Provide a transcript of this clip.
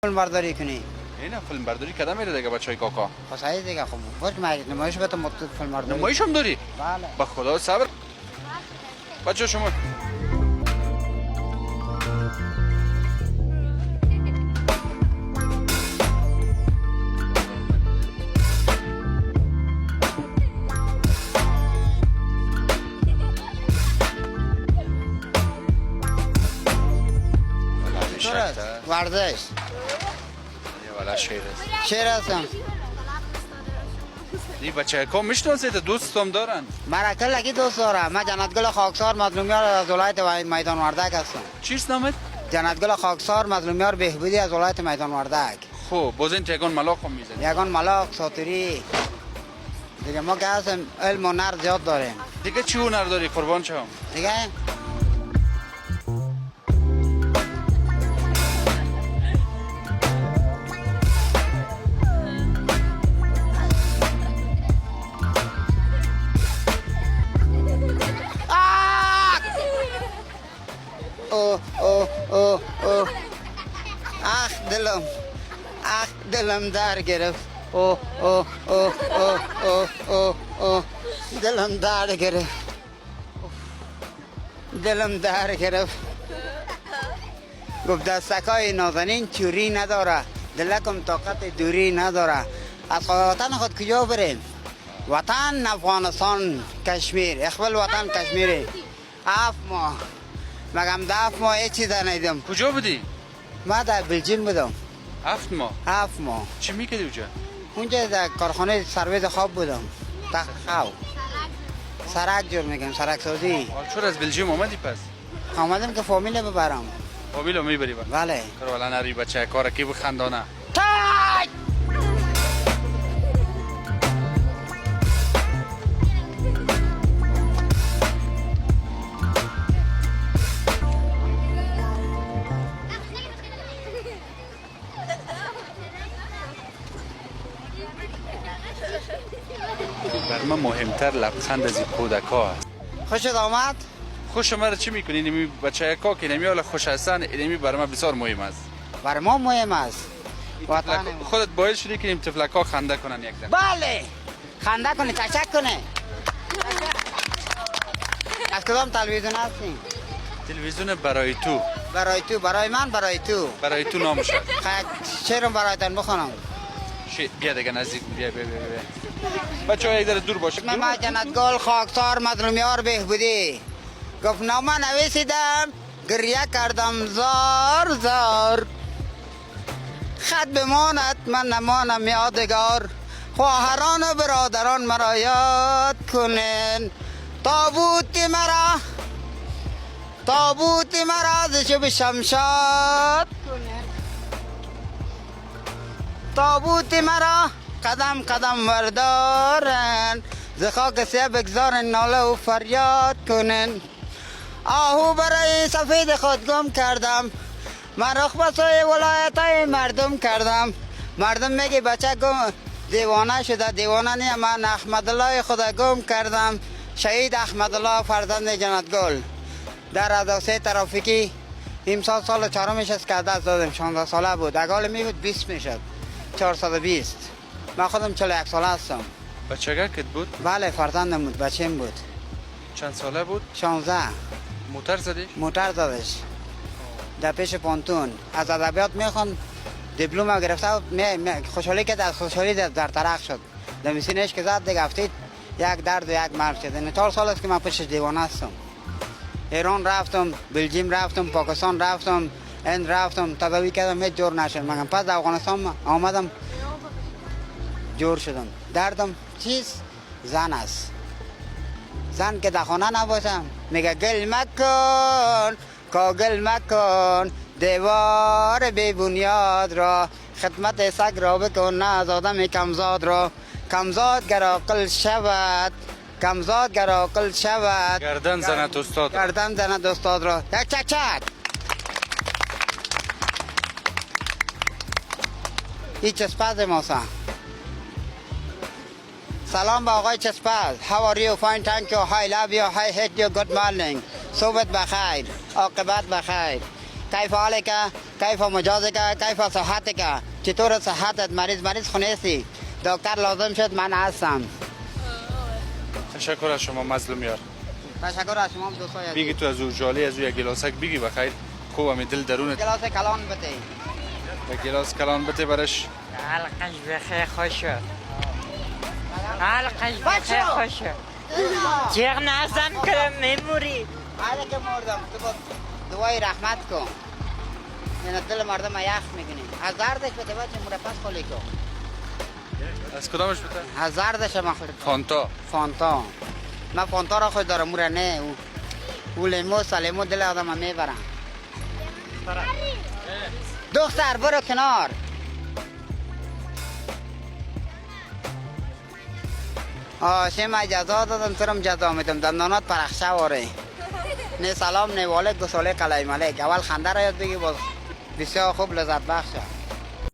فیلم برداری کنی. اینا فیلم برداری کدام میره دیگه بچهای کاکا؟ خواهی دیگه خب باش که نمایش به تو مطلب فیلم برداری. نمایش هم داری؟ بله. با خدا صبر. بچه شما ورزش. والا شیر است. شیر هستم. این بچه کام میشناسید دوستم دارن. مرا کلکی دوست دارم. من جنتگل خاکسار مظلومیار از ولایت میدان وردک هستم. چیست نامت؟ جنتگل خاکسار مظلومیار بهبودی از ولایت میدان وردک. خب بازین تیگان ملاق هم میزنی. یگان ملاق ساتوری. دیگه ما که هستم علم و هنر زیاد داریم. دیگه چی هنر داری قربان شم؟ دیگه آخ دلم در گرفت. دلم در گرفت. دلم در گرفت. گفت دستکای نازنین چوری نداره، دلکم طاقت دوری نداره. از وطن خود کجا بریم؟ وطن افغانستان کشمیر. اخبال وطن کشمیره. 7 ماه مگم 7 ماه هیچ چیز ندیدم. کجا بودی؟ ما در بلژیم بودم. 7 ماه. 7 ماه. چی میکردی اونجا؟ اونجا در کارخانه سرویس خواب بودم. تخاو. سرک جور میگم، سرک سازی. چرا از بلژیم اومدی پس؟ آمدم که فامیل ببرم. فامیلو میبری با؟ بله. کرو والا نری بچه کار کی بخندانه. تای! بر من مهمتر لبخند از این کودکا است. خوشت آمد؟ خوش مرا چی میکنی؟ نمی بچه کا که نمی حالا خوش هستن اینمی برای من بسیار مهم است. برای ما مهم است. وطن خودت باید شدی که این تفلکا خنده کنن یک دم. بله. خنده کنه، تشک کنه. از کدام تلویزیون هستیم؟ تلویزیون برای تو. برای تو، برای من، برای تو. برای تو نام شد. شعرم برایتان بخونم. بیا دیگه نزدیک بیا. بچه ها یک در دور باشه. من جنتگل خاکسار مظلومیار بهبودی. گفت نامه نویسیدم گریه کردم زار زار. خط بماند من نمانم یادگار. خواهران و برادران مرا یاد کنین. تابوت مرا ز شب شمشاد کنین. تابوت مرا قدم قدم وردارن. ز خاک سیه بگذارن ناله و فریاد کنن. آهو برای سفید خود گم کردم. من رخ بسای ولایت های مردم کردم. مردم میگه بچه گم دیوانه شده. دیوانه نیم، من احمدالله خود گم کردم. شهید احمدالله فرزند جنتگل در حادثه ترافیکی امسال سال 4مش است که دست دادم. 16 ساله بود. اگه می بود 20 میشد. 420. من خودم 41 ساله هستم. بچه کت بود؟ بله فرزندم بود، بچه‌م بود. چند ساله بود؟ 16. موتر زدیش؟ موتر زدش. در پیش پانتون از ادبیات میخوان دیپلم گرفته. خوشحالی که از خوشحالی در طرق شد. در میسینش که زد دیگه افتید یک درد و یک مرد شد. این 4 سال است که من پیش دیوانه هستم. ایران رفتم، بلژیم رفتم، پاکستان رفتم، هند رفتم، تداوی کردم هیچ جور نشد. مگم پس در افغانستان آمدم جور شدم. دردم چیز زن است. زن که در خانه نباشم میگه گل مکن کاگل مکن دیوار بی بنیاد را. خدمت سگ را بکن نه از آدم کمزاد را. کمزاد گر عاقل شود، کمزاد گر عاقل شود. گردن زند استاد. گردن زند استاد را. یک چک چک. این چسپاز ماسا. سلام با آقای چسپاز. How are you? Fine, thank you. I love you. I hate you. Good morning. صبحت بخیر. عاقبت بخیر. کیف حالک؟ کیف مجازك کیف صحتك چطور صحتت مریض خونه هستی دکتر لازم شد من هستم تشکر از شما مظلوم یار. تشکر از شما دوستای عزیز. بگی تو از او جالی از او یک گلاسک بگی بخیر خوب همی دل درونت گلاس کلان بده یک گلاس کلان بده برش. حلقش بخیر خوش شد حلقش بخیر خوش شد جیغ نزن که میموری حالا که مردم تو با دوای رحمت کن این دل مردم یخ میگنی هزاردش بده بچه مرپس خالی کن از کدامش بده؟ هزاردش ما خود فانتا. من فانتا را خود دارم موره نه او لیمو سلیمو دل آدم هم میبرم دختر برو کنار شما جزا دادم ترم جزا میدم دندانات پرخشه واره نه سلام نه والک گساله کلای ملک اول خنده را یاد بگی باز بسیار خوب لذت بخشه